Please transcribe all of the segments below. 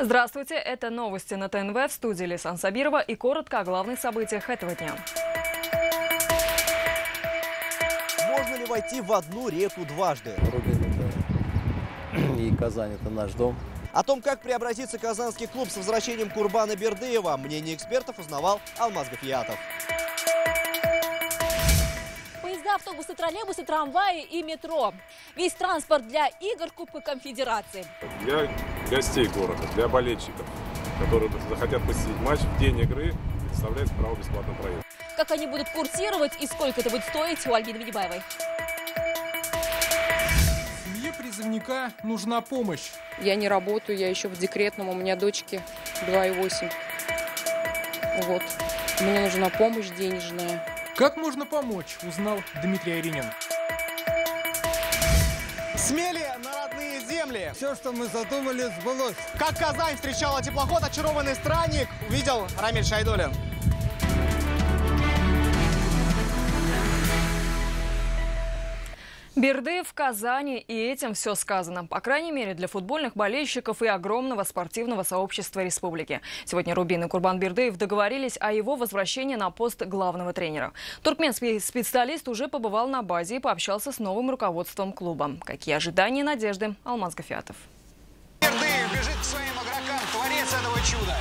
Здравствуйте, это новости на ТНВ, в студии Лисан Сабирова, и коротко о главных событиях этого дня. Можно ли войти в одну реку дважды? Рубин и Казань – это наш дом. О том, как преобразится казанский клуб с возвращением Курбана Бердыева, мнение экспертов узнавал Алмаз Гафиятов. Поезда, автобусы, троллейбусы, трамваи и метро. Весь транспорт для игр Кубка Конфедерации. Для гостей города, для болельщиков, которые захотят посетить матч в день игры, представляется право бесплатного проезда. Как они будут курсировать и сколько это будет стоить, у Альбины Минибаевой. Семье призывника нужна помощь. Я не работаю, я еще в декретном, у меня дочки 2,8. Вот. Мне нужна помощь денежная. Как можно помочь, узнал Дмитрий Аринин. Смелее на родные земли. Все, что мы задумали, сбылось. Как Казань встречала теплоход «Очарованный странник», увидел Рамиль Шайдуллин. Бердыев в Казани, и этим все сказано. По крайней мере, для футбольных болельщиков и огромного спортивного сообщества республики. Сегодня Рубин и Курбан Бердыев договорились о его возвращении на пост главного тренера. Туркменский специалист уже побывал на базе и пообщался с новым руководством клуба. Какие ожидания и надежды? Алмаз Гафиятов. Бердыев бежит к своим игрокам, творец этого чуда.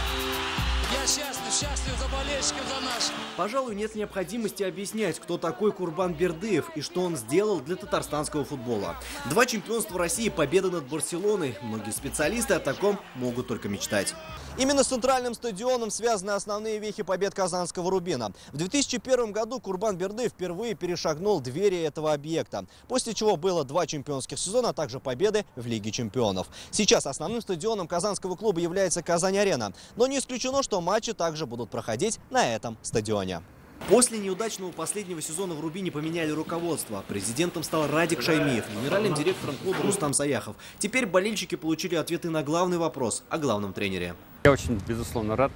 Я счастлив за болельщиков, за нас. Пожалуй, нет необходимости объяснять, кто такой Курбан Бердыев и что он сделал для татарстанского футбола. 2 чемпионства России, победа над Барселоной. Многие специалисты о таком могут только мечтать. Именно с центральным стадионом связаны основные вехи побед казанского Рубина. В 2001 году Курбан Бердыев впервые перешагнул двери этого объекта, после чего было 2 чемпионских сезона, а также победы в Лиге чемпионов. Сейчас основным стадионом казанского клуба является Казань-Арена, но не исключено, что матчи также будут проходить на этом стадионе. После неудачного последнего сезона в Рубине поменяли руководство. Президентом стал Радик Шаймиев, генеральным директором клуба Рустам Саяхов. Теперь болельщики получили ответы на главный вопрос о главном тренере. Я очень, безусловно, рад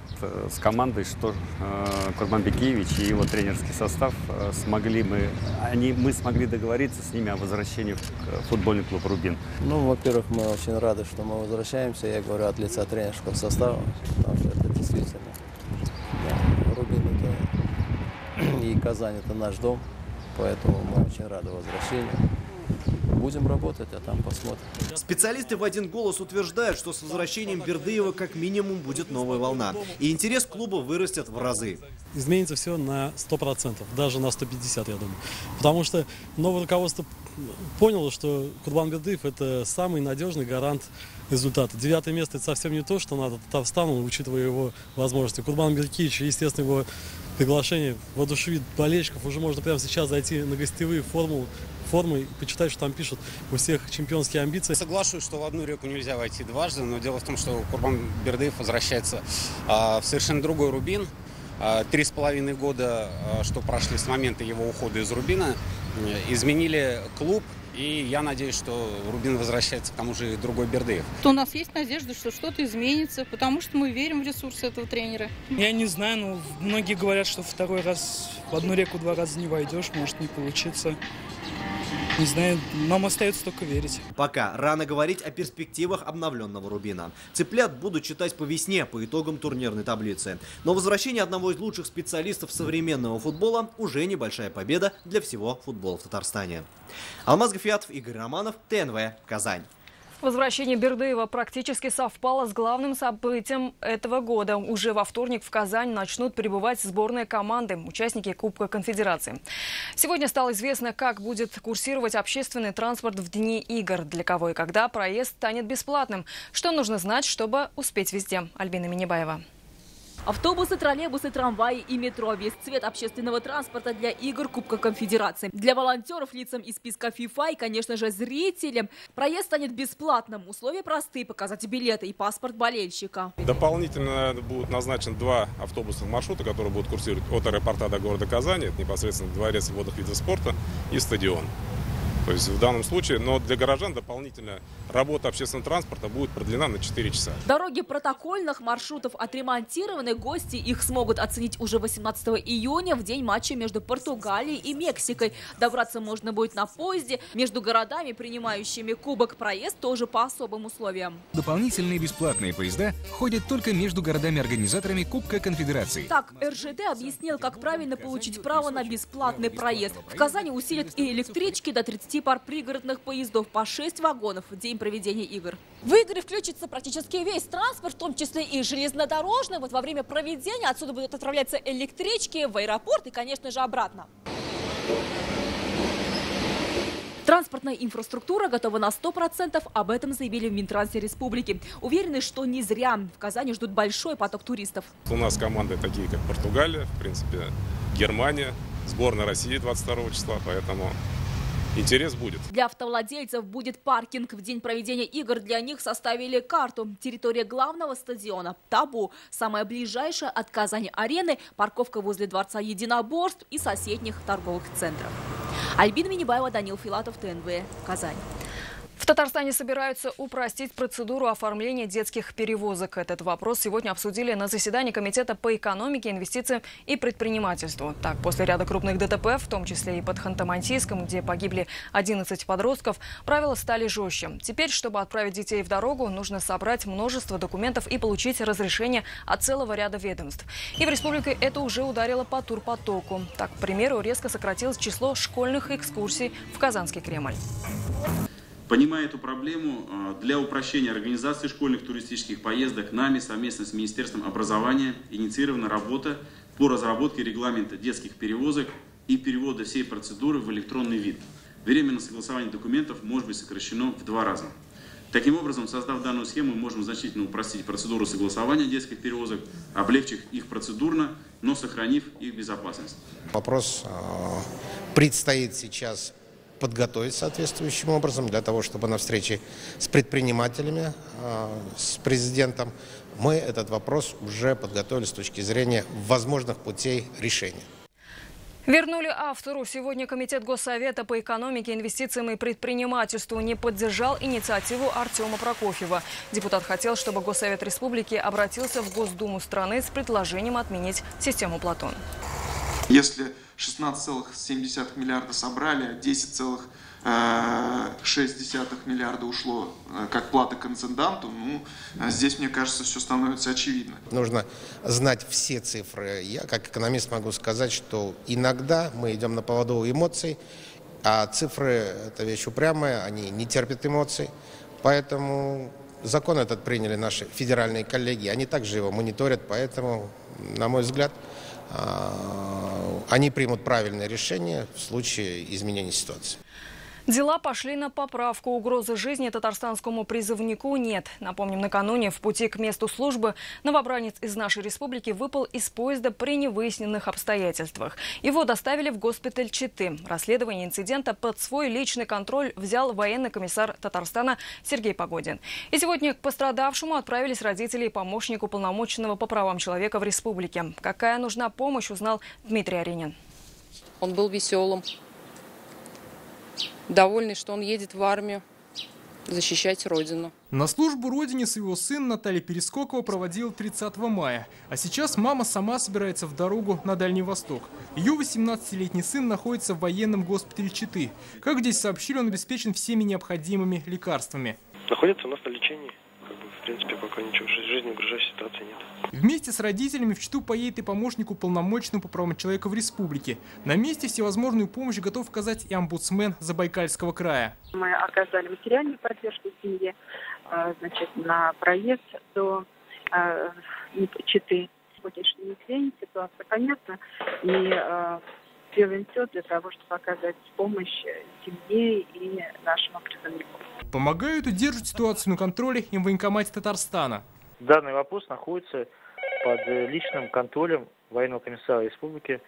с командой, что Курбан Бекиевич и его тренерский состав мы смогли договориться с ними о возвращении в футбольный клуб «Рубин». Ну, во-первых, мы очень рады, что мы возвращаемся. Я говорю от лица тренерского состава, потому что это действительно Рубин и Казань – это наш дом, поэтому мы очень рады возвращению. Будем работать, а там посмотрим. Специалисты в один голос утверждают, что с возвращением Бердыева как минимум будет новая волна. И интерес клуба вырастет в разы. Изменится все на 100%, даже на 150%, я думаю. Потому что новое руководство поняло, что Курбан Бердыев – это самый надежный гарант результата. 9-е место – это совсем не то, что надо Татарстану, учитывая его возможности. Курбан Бердыевич, естественно, его приглашение воодушевит болельщиков. Уже можно прямо сейчас зайти на гостевые формы и почитать, что там пишут у всех чемпионские амбиции. Соглашусь, что в одну реку нельзя войти дважды, но дело в том, что Курбан Бердыев возвращается в совершенно другой Рубин. 3,5 года, что прошли с момента его ухода из Рубина, изменили клуб. И я надеюсь, что Рубин возвращается к тому же и другой Бердыев. У нас есть надежда, что что-то изменится, потому что мы верим в ресурсы этого тренера. Я не знаю, но многие говорят, что второй раз в одну реку 2 раза не войдешь, может не получиться. Не знаю, нам остается только верить. Пока рано говорить о перспективах обновленного Рубина. Цыплят будут читать по весне, по итогам турнирной таблицы. Но возвращение одного из лучших специалистов современного футбола уже небольшая победа для всего футбола в Татарстане. Алмаз Гафиятов, Игорь Романов, ТНВ, Казань. Возвращение Бердыева практически совпало с главным событием этого года. Уже во вторник в Казань начнут прибывать сборные команды, участники Кубка Конфедерации. Сегодня стало известно, как будет курсировать общественный транспорт в дни игр, для кого и когда проезд станет бесплатным. Что нужно знать, чтобы успеть везде? Альбина Минибаева. Автобусы, троллейбусы, трамваи и метро. Весь цвет общественного транспорта для игр Кубка Конфедерации. Для волонтеров, лицам из списка ФИФА и, конечно же, зрителям проезд станет бесплатным. Условия простые – показать билеты и паспорт болельщика. Дополнительно будут назначены 2 автобусных маршрута, которые будут курсировать от аэропорта до города Казани. Это непосредственно дворец водных видов спорта и стадион. То есть в данном случае, но для горожан дополнительно работа общественного транспорта будет продлена на 4 часа. Дороги протокольных маршрутов отремонтированы. Гости их смогут оценить уже 18 июня, в день матча между Португалией и Мексикой. Добраться можно будет на поезде. Между городами, принимающими кубок, проезд тоже по особым условиям. Дополнительные бесплатные поезда ходят только между городами-организаторами Кубка Конфедерации. Так, РЖД объяснил, как правильно получить право на бесплатный проезд. В Казани усилят и электрички, до 30 пар пригородных поездов по 6 вагонов в день проведения игр. В игры включится практически весь транспорт, в том числе и железнодорожный. Вот во время проведения отсюда будут отправляться электрички в аэропорт и, конечно же, обратно. Транспортная инфраструктура готова на 100%, об этом заявили в Минтрансе республики. Уверены, что не зря. В Казани ждут большой поток туристов. У нас команды такие, как Португалия, в принципе, Германия, сборная России 22 числа, поэтому интерес будет. Для автовладельцев будет паркинг. В день проведения игр для них составили карту. Территория главного стадиона – табу. Самая ближайшая от Казани-арены – парковка возле Дворца единоборств и соседних торговых центров. Альбина Минибаева, Данил Филатов, ТНВ, Казань. В Татарстане собираются упростить процедуру оформления детских перевозок. Этот вопрос сегодня обсудили на заседании Комитета по экономике, инвестициям и предпринимательству. Так, после ряда крупных ДТП, в том числе и под Ханты-Мансийском, где погибли 11 подростков, правила стали жестче. Теперь, чтобы отправить детей в дорогу, нужно собрать множество документов и получить разрешение от целого ряда ведомств. И в республике это уже ударило по турпотоку. Так, к примеру, резко сократилось число школьных экскурсий в Казанский Кремль. Понимая эту проблему, для упрощения организации школьных туристических поездок нами совместно с Министерством образования инициирована работа по разработке регламента детских перевозок и перевода всей процедуры в электронный вид. Временное согласование документов может быть сокращено в 2 раза. Таким образом, создав данную схему, мы можем значительно упростить процедуру согласования детских перевозок, облегчив их процедурно, но сохранив их безопасность. Вопрос предстоит сейчас подготовить соответствующим образом, для того, чтобы на встрече с предпринимателями, с президентом, мы этот вопрос уже подготовили с точки зрения возможных путей решения. Вернули автору. Сегодня Комитет Госсовета по экономике, инвестициям и предпринимательству не поддержал инициативу Артема Прокофьева. Депутат хотел, чтобы Госсовет Республики обратился в Госдуму страны с предложением отменить систему Платон. Если 16,7 миллиарда собрали, 10,6 миллиарда ушло как плата конценданту, здесь, мне кажется, все становится очевидно. Нужно знать все цифры. Я, как экономист, могу сказать, что иногда мы идем на поводу у эмоций, а цифры – это вещь упрямая, они не терпят эмоций. Поэтому закон этот приняли наши федеральные коллеги, они также его мониторят, поэтому, на мой взгляд, они примут правильное решение в случае изменения ситуации. Дела пошли на поправку. Угрозы жизни татарстанскому призывнику нет. Напомним, накануне в пути к месту службы новобранец из нашей республики выпал из поезда при невыясненных обстоятельствах. Его доставили в госпиталь Читы. Расследование инцидента под свой личный контроль взял военный комиссар Татарстана Сергей Погодин. И сегодня к пострадавшему отправились родители и помощник уполномоченного по правам человека в республике. Какая нужна помощь, узнал Дмитрий Аринин. Он был веселым. Довольный, что он едет в армию защищать Родину. На службу Родине своего сына Наталья Перескокова проводила 30 мая. А сейчас мама сама собирается в дорогу на Дальний Восток. Ее 18-летний сын находится в военном госпитале Читы. Как здесь сообщили, он обеспечен всеми необходимыми лекарствами. Находится у нас на лечении. В принципе, пока ничего в жизни угрожающей ситуации нет. Вместе с родителями в Читу поедет и помощник уполномоченного по правам человека в республике. На месте всевозможную помощь готов оказать и омбудсмен Забайкальского края. Мы оказали материальную поддержку семье, на проезд до Читы. В сегодняшний день ситуация понятна, и делаем все для того, чтобы оказать помощь семье и нашему призывнику. Помогают и держат ситуацию на контроле и в военкомате Татарстана. Данный вопрос находится под личным контролем военного комиссара республики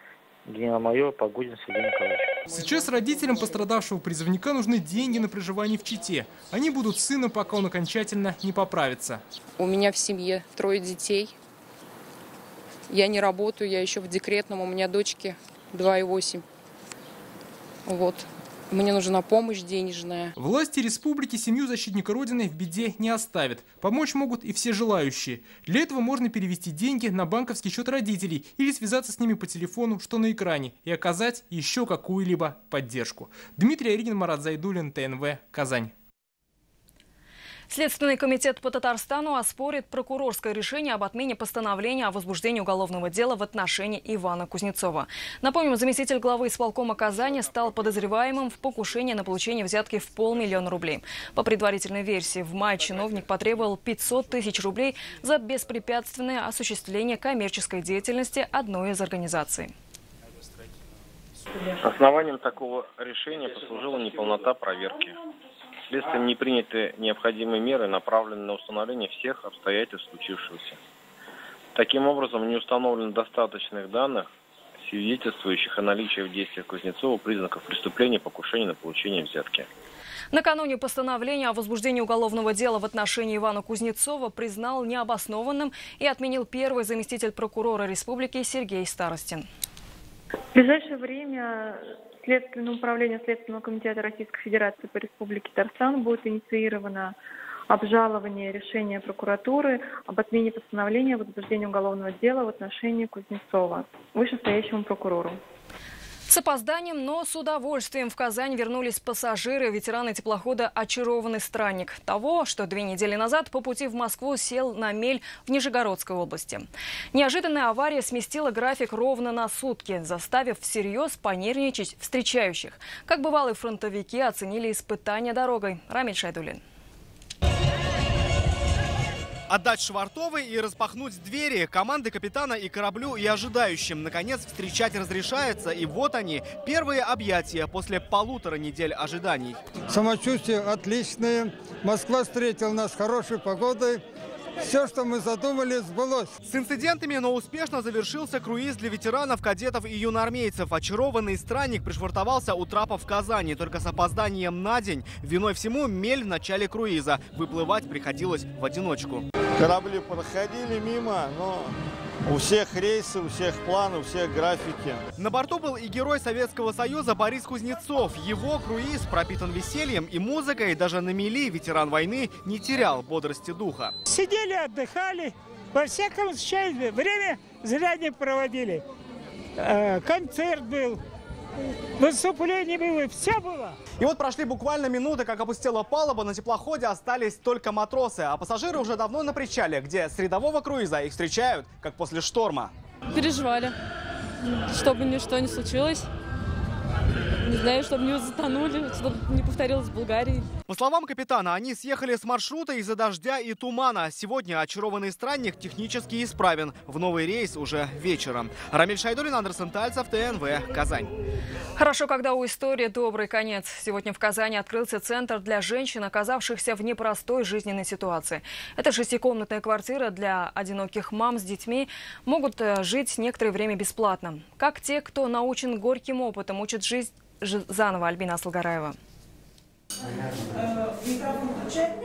генерал-майора Погодина Сергея Николаевича. Сейчас родителям пострадавшего призывника нужны деньги на проживание в Чите. Они будут с сыном, пока он окончательно не поправится. У меня в семье 3 детей. Я не работаю, я еще в декретном. У меня дочки 2,8. Мне нужна помощь денежная. Власти республики семью защитника Родины в беде не оставят. Помочь могут и все желающие. Для этого можно перевести деньги на банковский счет родителей или связаться с ними по телефону, что на экране, и оказать еще какую-либо поддержку. Дмитрий Аринин, Марат Зайдуллин, ТНВ, Казань. Следственный комитет по Татарстану оспорит прокурорское решение об отмене постановления о возбуждении уголовного дела в отношении Ивана Кузнецова. Напомним, заместитель главы исполкома Казани стал подозреваемым в покушении на получение взятки в 500 000 рублей. По предварительной версии, в мае чиновник потребовал 500 000 рублей за беспрепятственное осуществление коммерческой деятельности одной из организаций. Основанием такого решения послужила неполнота проверки. Следствием не приняты необходимые меры, направленные на установление всех обстоятельств случившегося. Таким образом, не установлено достаточных данных, свидетельствующих о наличии в действиях Кузнецова признаков преступления покушения на получение взятки. Накануне постановление о возбуждении уголовного дела в отношении Ивана Кузнецова признал необоснованным и отменил первый заместитель прокурора республики Сергей Старостин. В ближайшее время Следственное управление Следственного комитета Российской Федерации по Республике Татарстан будет инициировано обжалование решения прокуратуры об отмене постановления о возбуждении уголовного дела в отношении Кузнецова вышестоящему прокурору. С опозданием, но с удовольствием в Казань вернулись пассажиры, ветераны теплохода «Очарованный странник». Того, что 2 недели назад по пути в Москву сел на мель в Нижегородской области. Неожиданная авария сместила график ровно на сутки, заставив всерьез понервничать встречающих. Как бывалые фронтовики оценили испытания дорогой. Рамиль Шайдуллин. Отдать швартовы и распахнуть двери команды капитана и кораблю, и ожидающим. Наконец, встречать разрешается. И вот они, первые объятия после 1,5 недели ожиданий. Самочувствие отличное. Москва встретила нас хорошей погодой. Все, что мы задумали, сбылось. С инцидентами, но успешно завершился круиз для ветеранов, кадетов и юноармейцев. «Очарованный странник» пришвартовался у трапа в Казани. Только с опозданием на день. Виной всему мель в начале круиза. Выплывать приходилось в одиночку. Корабли проходили мимо, но у всех рейсы, у всех планы, у всех графики. На борту был и герой Советского Союза Борис Кузнецов. Его круиз пропитан весельем и музыкой. Даже на мели ветеран войны не терял бодрости духа. Сидели, отдыхали. Во всяком случае, время зря не проводили. Концерт был. Выступление было, все было. И вот прошли буквально минуты, как опустела палуба, на теплоходе остались только матросы, а пассажиры уже давно на причале, где с рядового круиза их встречают, как после шторма. Переживали, чтобы ничто не случилось. Не знаю, чтобы не затонули, чтобы не повторилось в Болгарии. По словам капитана, они съехали с маршрута из-за дождя и тумана. Сегодня «Очарованный странник» технически исправен. В новый рейс уже вечером. Рамиль Шайдуллин, Андерсон Тальцев, ТНВ, Казань. Хорошо, когда у истории добрый конец. Сегодня в Казани открылся центр для женщин, оказавшихся в непростой жизненной ситуации. Это 6-комнатная квартира для одиноких мам с детьми. Могут жить некоторое время бесплатно. Как те, кто научен горьким опытом, учат жизнь заново. Альбина Аслгараева.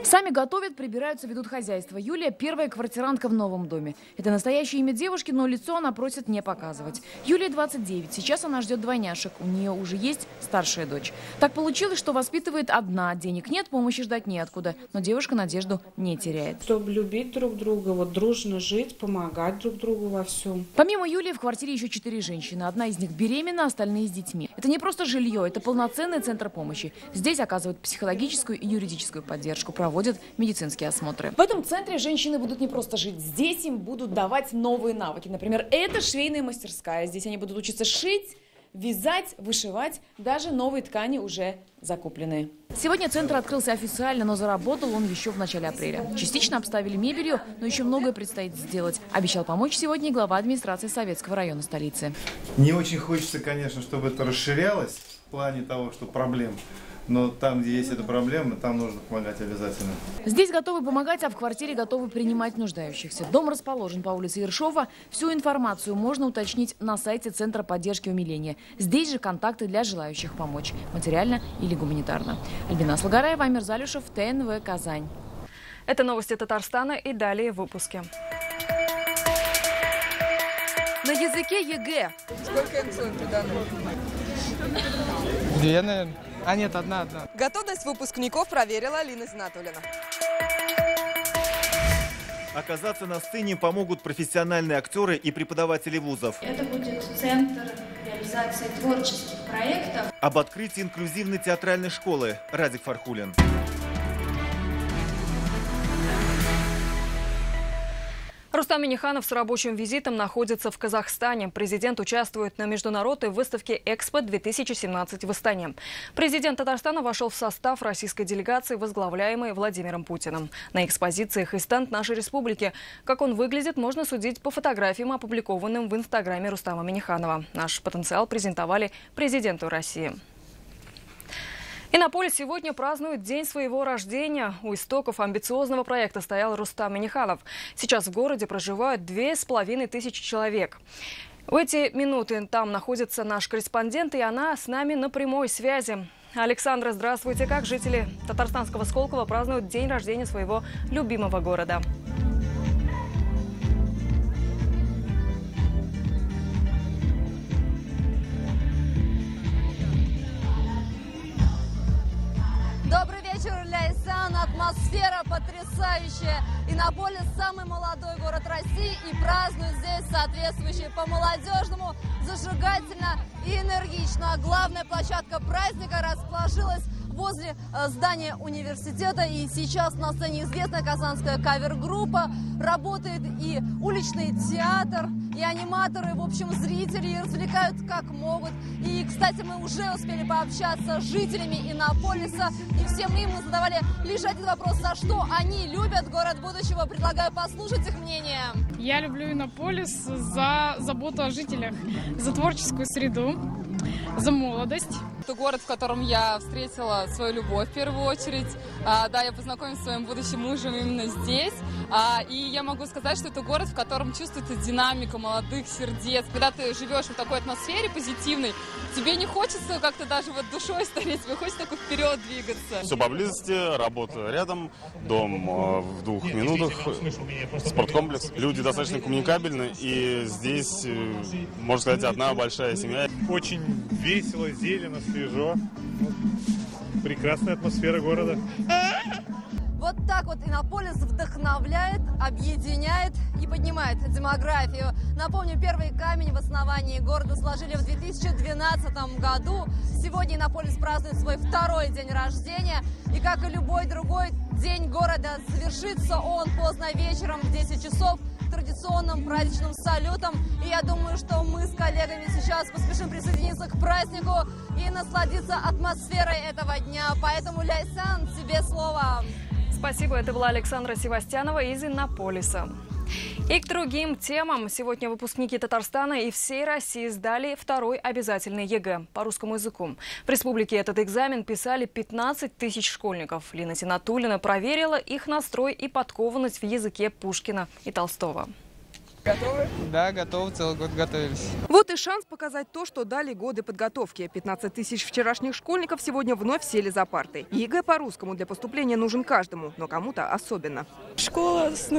Сами готовят, прибираются, ведут хозяйство. Юлия – первая квартирантка в новом доме. Это настоящее имя девушки, но лицо она просит не показывать. Юлия 29. Сейчас она ждет двойняшек. У нее уже есть старшая дочь. Так получилось, что воспитывает одна. Денег нет, помощи ждать неоткуда. Но девушка надежду не теряет. Чтобы любить друг друга, вот дружно жить, помогать друг другу во всем. Помимо Юлии в квартире еще 4 женщины. Одна из них беременна, остальные с детьми. Это не просто жилье, это полноценный центр помощи. Здесь оказывают психологическую и юридическую поддержку, проводят медицинские осмотры. В этом центре женщины будут не просто жить, здесь им будут давать новые навыки. Например, это швейная мастерская. Здесь они будут учиться шить, вязать, вышивать, даже новые ткани уже закупленные. Сегодня центр открылся официально, но заработал он еще в начале апреля. Частично обставили мебелью, но еще многое предстоит сделать. Обещал помочь сегодня глава администрации Советского района столицы. Не очень хочется, конечно, чтобы это расширялось в плане того, что проблем. Но там, где есть эта проблема, там нужно помогать обязательно. Здесь готовы помогать, а в квартире готовы принимать нуждающихся. Дом расположен по улице Ершова. Всю информацию можно уточнить на сайте Центра поддержки умиления. Здесь же контакты для желающих помочь. Материально или гуманитарно. Альбина Аслгараева, Амир Залюшев, ТНВ, Казань. Это новости Татарстана и далее в выпуске. На языке ЕГЭ. Сколько МЦО приданного? 2, наверное. А нет, одна. Готовность выпускников проверила Алина Зинатуллина. Оказаться на сцене помогут профессиональные актеры и преподаватели вузов. Это будет центр реализации творческих проектов. Об открытии инклюзивной театральной школы Радик Фархулин. Рустам Минниханов с рабочим визитом находится в Казахстане. Президент участвует на международной выставке «Экспо-2017» в Астане. Президент Татарстана вошел в состав российской делегации, возглавляемой Владимиром Путиным. На экспозициях и стенд нашей республики. Как он выглядит, можно судить по фотографиям, опубликованным в инстаграме Рустама Минниханова. Наш потенциал презентовали президенту России. Иннополис сегодня празднует день своего рождения. У истоков амбициозного проекта стоял Рустам Минниханов. Сейчас в городе проживают 2500 человек. В эти минуты там находится наш корреспондент, и она с нами на прямой связи. Александра, здравствуйте. Как жители татарстанского Сколково празднуют день рождения своего любимого города? Добрый вечер, Ляйсан. Атмосфера потрясающая. Иннополис – самый молодой город России, и празднуют здесь соответствующие по-молодежному, зажигательно и энергично. Главная площадка праздника расположилась возле здания университета. И сейчас на сцене известная казанская кавер-группа. Работает и уличный театр, и аниматоры. В общем, зрители развлекают как могут. И, кстати, мы уже успели пообщаться с жителями Иннополиса. И всем им мы задавали лишь один вопрос: за что они любят город будущего. Предлагаю послушать их мнение. Я люблю Иннополис за заботу о жителях, за творческую среду, за молодость. Это город, в котором я встретила свою любовь в первую очередь. Да, я познакомилась с своим будущим мужем именно здесь. И я могу сказать, что это город, в котором чувствуется динамика молодых сердец. Когда ты живешь в такой атмосфере позитивной, тебе не хочется как-то даже вот душой стареть, тебе хочется только вперед двигаться. Все поблизости, работа рядом, дом в 2 минутах, спорткомплекс. Люди достаточно коммуникабельны, и здесь, можно сказать, одна большая семья. Очень весело, зелено, свежо. Прекрасная атмосфера города. Вот так вот Иннополис вдохновляет, объединяет и поднимает демографию. Напомню, первый камень в основании города сложили в 2012 году. Сегодня Иннополис празднует свой 2-й день рождения. И как и любой другой день города, завершится он поздно вечером в 10 часов традиционным праздничным салютом. И я думаю, что мы с коллегами сейчас поспешим присоединиться к празднику и насладиться атмосферой этого дня. Поэтому, Ляйсан, тебе слово. Спасибо. Это была Александра Севастьянова из Иннополиса. И к другим темам. Сегодня выпускники Татарстана и всей России сдали 2-й обязательный ЕГЭ по русскому языку. В республике этот экзамен писали 15 тысяч школьников. Лина Зинатуллина проверила их настрой и подкованность в языке Пушкина и Толстого. Готовы? Да, готовы, целый год готовились. Вот и шанс показать то, что дали годы подготовки. 15 тысяч вчерашних школьников сегодня вновь сели за партой. ЕГЭ по-русскому для поступления нужен каждому, но кому-то особенно. Школа с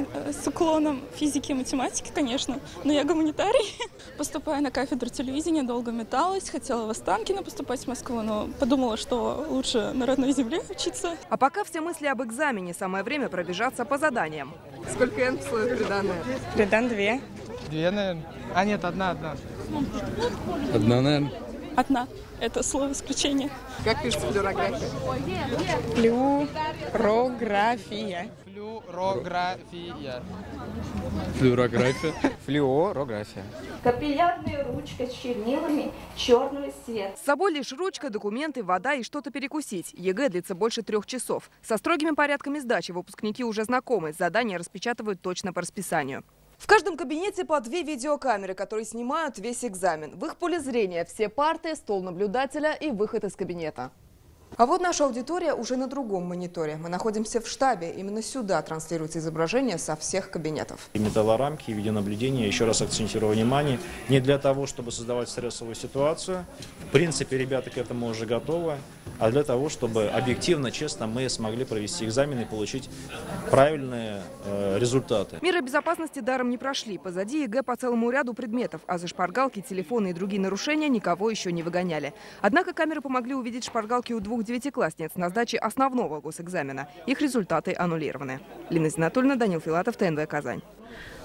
уклоном физики и математики, конечно, но я гуманитарий. Поступая на кафедру телевидения, долго металась, хотела в Останкино поступать в Москву, но подумала, что лучше на родной земле учиться. А пока все мысли об экзамене, самое время пробежаться по заданиям. Сколько N слоев приданное? Придан 2. 2, наверное. А нет, одна. Одна, наверное. Одна. Это слово исключения. Как пишется флюорография? Флюорография. Флюорография. Флюорография. Капиллярная ручка с чернилами, черный цвет. С собой лишь ручка, документы, вода и что-то перекусить. ЕГЭ длится больше 3 часов. Со строгими порядками сдачи выпускники уже знакомы. Задания распечатывают точно по расписанию. В каждом кабинете по 2 видеокамеры, которые снимают весь экзамен. В их поле зрения все парты, стол наблюдателя и выход из кабинета. А вот наша аудитория уже на другом мониторе. Мы находимся в штабе. Именно сюда транслируется изображение со всех кабинетов. Металлорамки, видеонаблюдение, еще раз акцентирую внимание, не для того, чтобы создавать стрессовую ситуацию. В принципе, ребята к этому уже готовы, а для того, чтобы объективно, честно мы смогли провести экзамен и получить правильные результаты. Меры безопасности даром не прошли. Позади ЕГЭ по целому ряду предметов, а за шпаргалки, телефоны и другие нарушения никого еще не выгоняли. Однако камеры помогли увидеть шпаргалки у 2 девятиклассниц на сдаче основного госэкзамена. Их результаты аннулированы. Лина Зинатульна, Данил Филатов, ТНВ «Казань».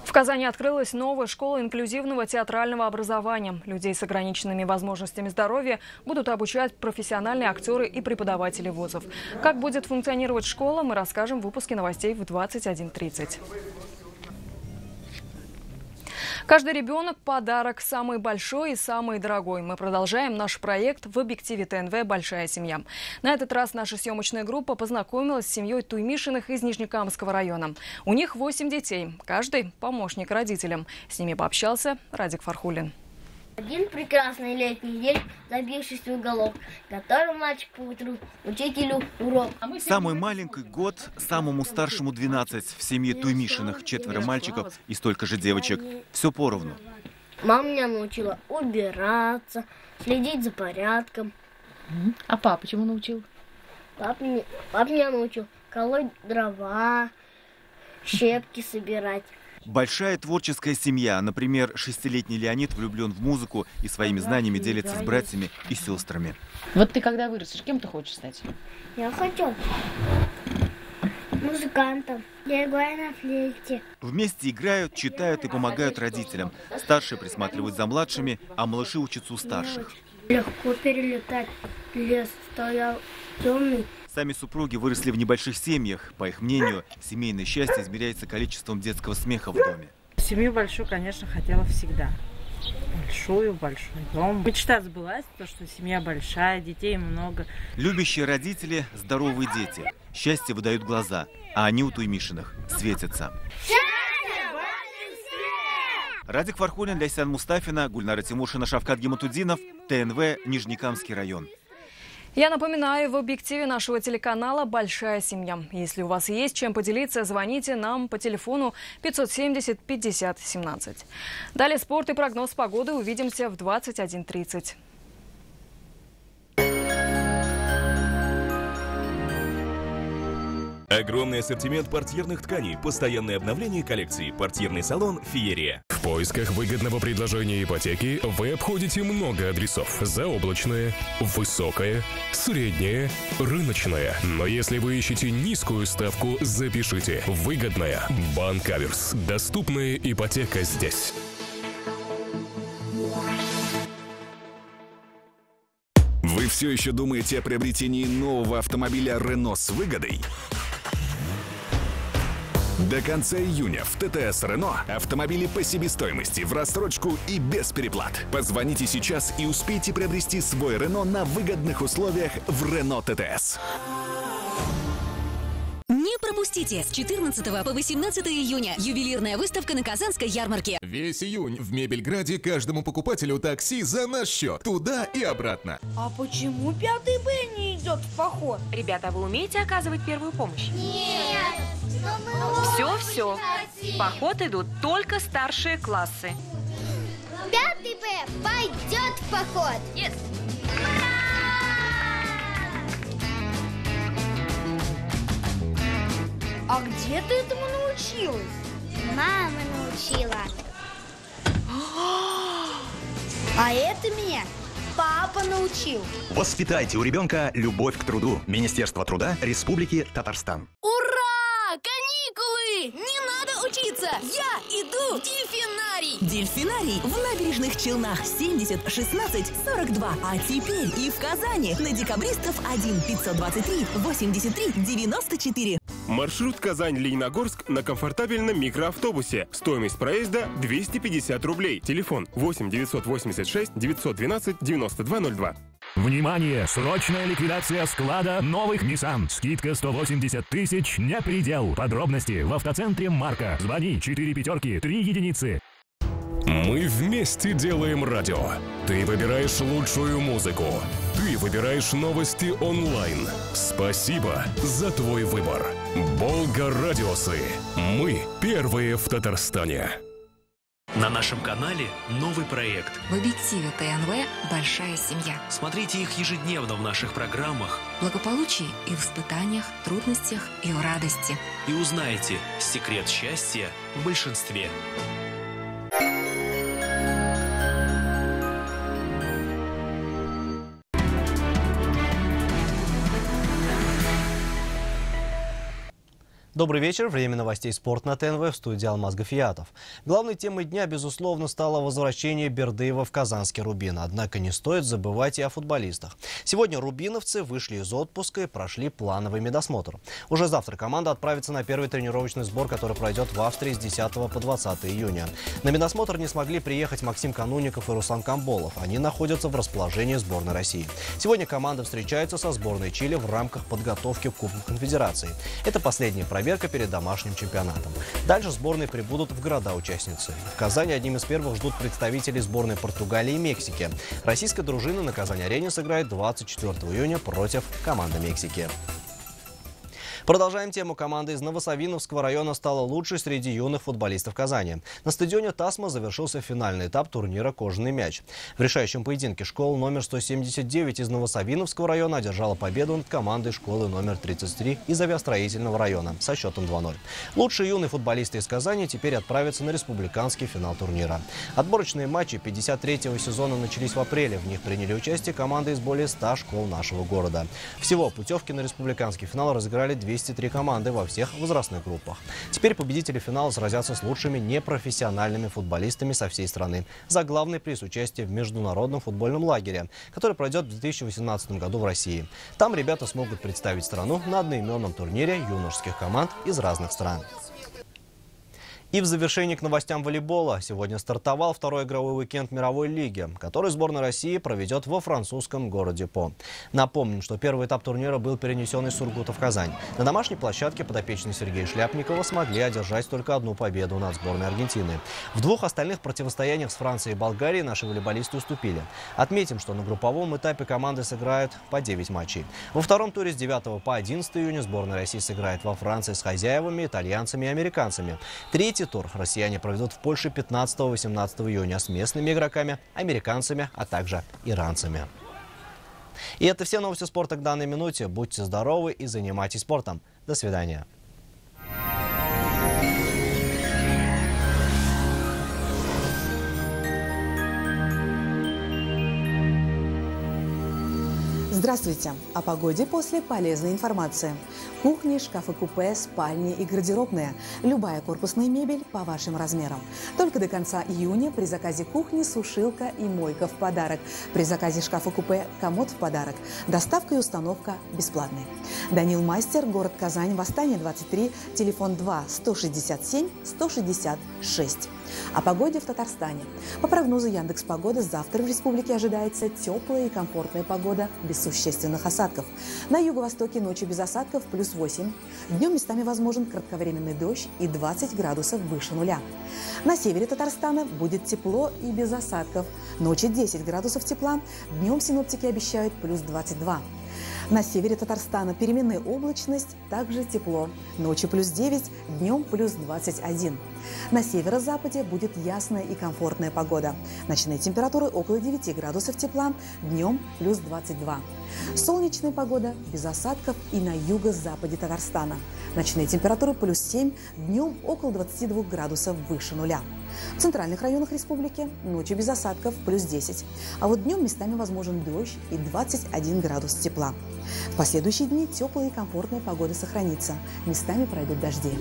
В Казани открылась новая школа инклюзивного театрального образования. Людей с ограниченными возможностями здоровья будут обучать профессиональные актеры и преподаватели вузов. Как будет функционировать школа, мы расскажем в выпуске новостей в 21:30. Каждый ребенок – подарок, самый большой и самый дорогой. Мы продолжаем наш проект в объективе ТНВ «Большая семья». На этот раз наша съемочная группа познакомилась с семьей Туймишиных из Нижнекамского района. У них 8 детей, каждый – помощник родителям. С ними пообщался Радик Фархулин. Один прекрасный летний день, забившись в уголок, готовил мальчик по утру учителю урок. Самый маленький год, самому старшему 12. В семье Туймишиных 4 мальчиков и столько же девочек. Все поровну. Мама меня научила убираться, следить за порядком. А папа чему научил? Папа меня научил колоть дрова, щепки собирать. Большая творческая семья. Например, 6-летний Леонид влюблен в музыку и своими знаниями делится с братьями и сестрами. Вот ты когда вырастешь, кем ты хочешь стать? Я хочу музыкантом. Я играю на флейте. Вместе играют, читают и помогают родителям. Старшие присматривают за младшими, а малыши учатся у старших. Легко перелетать. Лес стоял темный. Сами супруги выросли в небольших семьях. По их мнению, семейное счастье измеряется количеством детского смеха в доме. Семью большую, конечно, хотела всегда. Большой дом. Мечта сбылась, то, что семья большая, детей много. Любящие родители, здоровые дети. Счастье выдают глаза, а они у Туймишиных светятся. Радик Фархулин, Ляйсан Мустафина, Гульнара Тимушина, Шавкат Гематудинов, ТНВ, Нижнекамский район. Я напоминаю, в объективе нашего телеканала «Большая семья». Если у вас есть чем поделиться, звоните нам по телефону 570 50 17. Далее спорт и прогноз погоды. Увидимся в 21:30. Огромный ассортимент портьерных тканей, постоянное обновление коллекции, портьерный салон «Феерия». В поисках выгодного предложения ипотеки вы обходите много адресов. Заоблачное, высокое, среднее, рыночное. Но если вы ищете низкую ставку, запишите. Выгодная. Банк Аверс. Доступная ипотека здесь. Вы все еще думаете о приобретении нового автомобиля Renault с выгодой? До конца июня в ТТС Renault автомобили по себестоимости, в рассрочку и без переплат. Позвоните сейчас и успейте приобрести свой Renault на выгодных условиях в Renault ТТС. Не пропустите! С 14 по 18 июня ювелирная выставка на Казанской ярмарке. Весь июнь в Мебельграде каждому покупателю такси за наш счет. Туда и обратно. А почему 5 Б не идет в поход? Ребята, вы умеете оказывать первую помощь? Нет! Все. В поход идут только старшие классы. 5 Б пойдет в поход! Yes. А где ты этому научилась? Мама научила. А это меня папа научил. Воспитайте у ребенка любовь к труду. Министерство труда Республики Татарстан. Ура! Каникулы! Не надо учиться! Я иду в дельфинарий! Дельфинарий в Набережных Челнах 70 16 42. А теперь и в Казани на Декабристов 1 523 83 94. Маршрут Казань-Лениногорск на комфортабельном микроавтобусе. Стоимость проезда 250 рублей. Телефон 8 986 912 9202. Внимание! Срочная ликвидация склада новых Nissan. Скидка 180 тысяч не предел. Подробности в автоцентре Марка. Звони 4 5 3 единицы. Мы вместе делаем радио. Ты выбираешь лучшую музыку. Ты выбираешь новости онлайн. Спасибо за твой выбор. Болгарадиосы. Мы первые в Татарстане. На нашем канале новый проект. В объективе ТНВ «Большая семья». Смотрите их ежедневно в наших программах. Благополучие и в испытаниях, трудностях и в радости. И узнаете секрет счастья в большинстве. Добрый вечер. Время новостей «Спорт» на ТНВ, в студии Алмаз Гафиятов. Главной темой дня, безусловно, стало возвращение Бердыева в казанский «Рубин». Однако не стоит забывать и о футболистах. Сегодня рубиновцы вышли из отпуска и прошли плановый медосмотр. Уже завтра команда отправится на первый тренировочный сбор, который пройдет в Австрии с 10 по 20 июня. На медосмотр не смогли приехать Максим Канунников и Руслан Камболов. Они находятся в расположении сборной России. Сегодня команда встречается со сборной Чили в рамках подготовки к Кубку Конфедерации. Это последняя проверка перед домашним чемпионатом. Дальше сборные прибудут в города-участницы. В Казани одним из первых ждут представителей сборной Португалии и Мексики. Российская дружина на Казань-арене сыграет 24 июня против команды Мексики. Продолжаем тему. Команда из Новосавиновского района стала лучшей среди юных футболистов Казани. На стадионе Тасма завершился финальный этап турнира «Кожаный мяч». В решающем поединке школа номер 179 из Новосавиновского района одержала победу над командой школы номер 33 из авиастроительного района со счетом 2-0. Лучшие юные футболисты из Казани теперь отправятся на республиканский финал турнира. Отборочные матчи 53-го сезона начались в апреле. В них приняли участие команды из более 100 школ нашего города. Всего путевки на республиканский финал разыграли 203 команды во всех возрастных группах. Теперь победители финала сразятся с лучшими непрофессиональными футболистами со всей страны за главный приз участия в международном футбольном лагере, который пройдет в 2018 году в России. Там ребята смогут представить страну на одноименном турнире юношеских команд из разных стран. И в завершении к новостям волейбола. Сегодня стартовал второй игровой уикенд мировой лиги, который сборная России проведет во французском городе По. Напомним, что первый этап турнира был перенесен из Сургута в Казань. На домашней площадке подопечные Сергея Шляпникова смогли одержать только одну победу над сборной Аргентины. В двух остальных противостояниях с Францией и Болгарией наши волейболисты уступили. Отметим, что на групповом этапе команды сыграют по 9 матчей. Во втором туре с 9 по 11 июня сборная России сыграет во Франции с хозяевами, итальянцами и американцами. Третий тур россияне проведут в Польше 15-18 июня с местными игроками, американцами, а также иранцами. И это все новости спорта к данной минуте. Будьте здоровы и занимайтесь спортом. До свидания. Здравствуйте! О погоде после полезной информации. Кухни, шкафы-купе, спальни и гардеробные. Любая корпусная мебель по вашим размерам. Только до конца июня при заказе кухни сушилка и мойка в подарок. При заказе шкафа-купе комод в подарок. Доставка и установка бесплатные. Данил Мастер, город Казань, Восстание 23, телефон 2 167 166. О погоде в Татарстане. По прогнозу Яндекс.Погода, завтра в республике ожидается теплая и комфортная погода без существенных осадков. На юго-востоке ночью без осадков плюс 8. Днем местами возможен кратковременный дождь и 20 градусов выше нуля. На севере Татарстана будет тепло и без осадков. Ночью 10 градусов тепла. Днем синоптики обещают плюс 22. На севере Татарстана переменная облачность, также тепло. Ночью плюс 9, днем плюс 21. На северо-западе будет ясная и комфортная погода. Ночные температуры около 9 градусов тепла, днем плюс 22. Солнечная погода без осадков и на юго-западе Татарстана. Ночные температуры плюс 7, днем около 22 градусов выше нуля. В центральных районах республики ночью без осадков плюс 10, а вот днем местами возможен дождь и 21 градус тепла. В последующие дни теплая и комфортная погода сохранится. Местами пройдут дожди.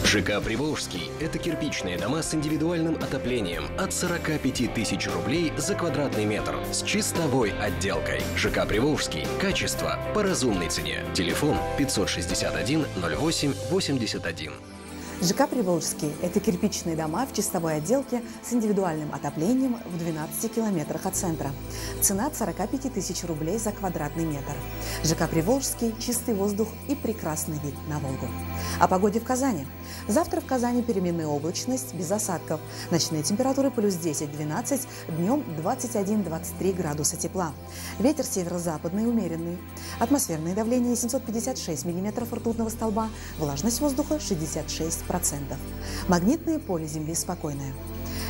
ЖК «Приволжский» – это кирпичные дома с индивидуальным отоплением от 45 тысяч рублей за квадратный метр с чистовой отделкой. ЖК «Приволжский» – качество по разумной цене. Телефон 561 08 81. ЖК «Приволжский» – это кирпичные дома в чистовой отделке с индивидуальным отоплением в 12 километрах от центра. Цена от 45 тысяч рублей за квадратный метр. ЖК «Приволжский» – чистый воздух и прекрасный вид на Волгу. О погоде в Казани. Завтра в Казани переменная облачность, без осадков. Ночные температуры плюс 10-12, днем 21-23 градуса тепла. Ветер северо-западный умеренный. Атмосферное давление 756 миллиметров ртутного столба, влажность воздуха 66%. Магнитное поле Земли спокойное.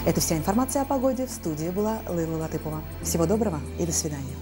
Это вся информация о погоде. В студии была Лейла Латыпова. Всего доброго и до свидания.